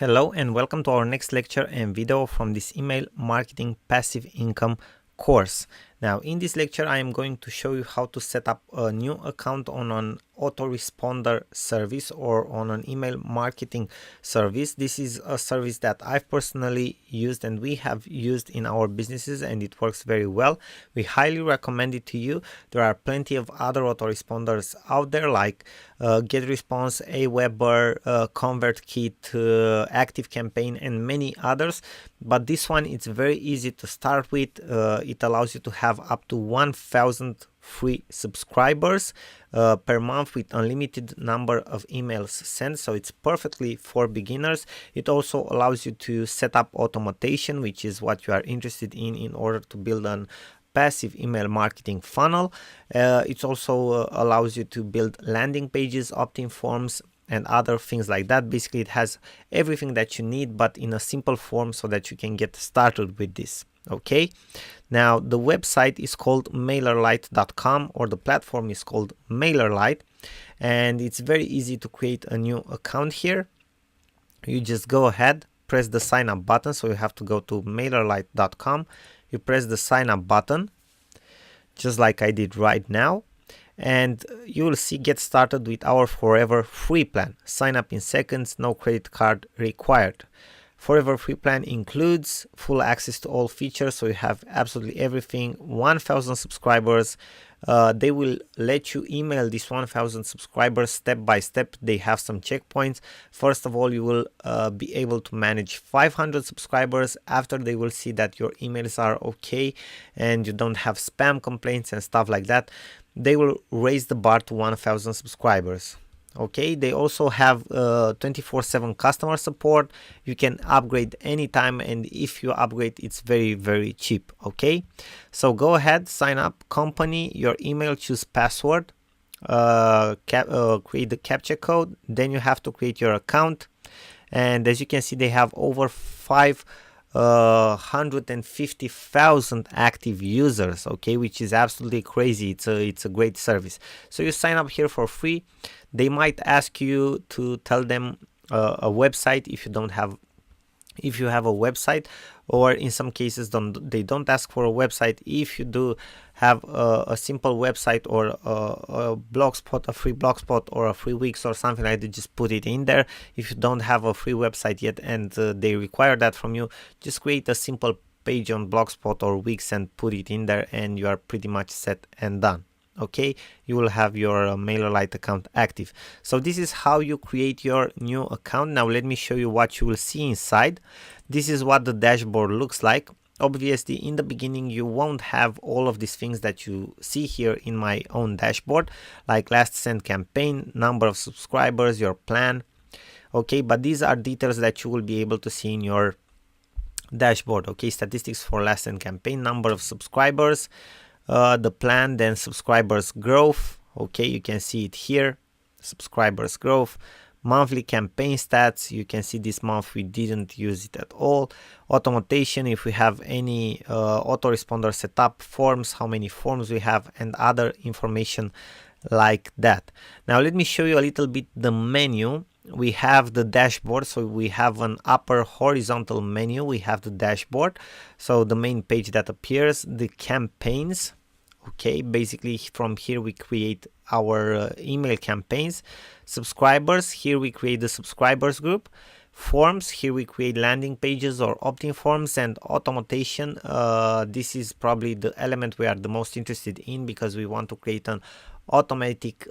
Hello and welcome to our next lecture and video from this email marketing passive income course. Now in this lecture I am going to show you how to set up a new account on an autoresponder service or on an email marketing service. This is a service that I've personally used and we have used in our businesses, and it works very well. We highly recommend it to you. There are plenty of other autoresponders out there like GetResponse, Aweber, ConvertKit, ActiveCampaign, and many others. But this one, it's very easy to start with. It allows you to have up to 1,000 free subscribers per month with unlimited number of emails sent, so it's perfectly for beginners. It also allows you to set up automation, which is what you are interested in order to build an passive email marketing funnel. It also allows you to build landing pages, opt-in forms, and other things like that. Basically, it has everything that you need, but in a simple form so that you can get started with this. Okay, now the website is called MailerLite.com, or the platform is called MailerLite, and it's very easy to create a new account here. You just go ahead, press the sign up button. So you have to go to MailerLite.com. You press the sign up button, just like I did right now, and you will see get started with our forever free plan. Sign up in seconds, no credit card required. Forever free plan includes full access to all features, so you have absolutely everything. 1,000 subscribers. They will let you email these 1,000 subscribers step by step. They have some checkpoints. First of all, you will be able to manage 500 subscribers. After, they will see that your emails are okay and you don't have spam complaints and stuff like that, they will raise the bar to 1,000 subscribers. Okay, they also have 24/7 customer support. You can upgrade anytime, and if you upgrade, it's very cheap. Okay, so go ahead, sign up, company, your email, choose password, create the captcha code, then you have to create your account. And as you can see, they have over 550,000 active users, okay, which is absolutely crazy. It's a great service. So you sign up here for free. They might ask you to tell them a website if you have a website, or in some cases they don't ask for a website. If you do have a simple website or a blogspot, a free blogspot or a free Wix or something like that, just put it in there. If you don't have a free website yet and they require that from you, just create a simple page on Blogspot or Wix and put it in there, and you are pretty much set and done. Okay, you will have your MailerLite account active. So this is how you create your new account. Now let me show you what you will see inside. This is what the dashboard looks like. Obviously, in the beginning, you won't have all of these things that you see here in my own dashboard, like last sent campaign, number of subscribers, your plan. Okay, but these are details that you will be able to see in your dashboard. Okay, statistics for last sent campaign, number of subscribers, the plan, then subscribers growth. Okay, you can see it here, subscribers growth, monthly campaign stats. You can see this month we didn't use it at all. Automation, if we have any autoresponder setup, forms, how many forms we have, and other information like that. Now let me show you a little bit the menu. We have the dashboard, so we have an upper horizontal menu. We have the dashboard, so the main page that appears, the campaigns. Okay, basically from here we create our email campaigns. Subscribers, here we create the subscribers group. Forms, here we create landing pages or opt-in forms. And automation, this is probably the element we are the most interested in, because we want to create an automatic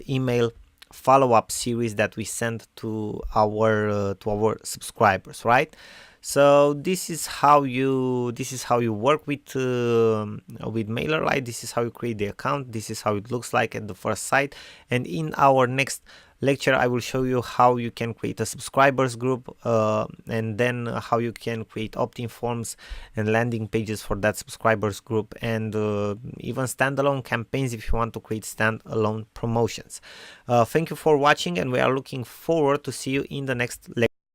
email follow-up series that we send to our subscribers, right? So this is how you work with MailerLite. This is how you create the account. This is how it looks like at the first sight. And in our next lecture, I will show you how you can create a subscribers group, and then how you can create opt-in forms and landing pages for that subscribers group, and even standalone campaigns if you want to create standalone promotions. Thank you for watching, and we are looking forward to see you in the next lecture.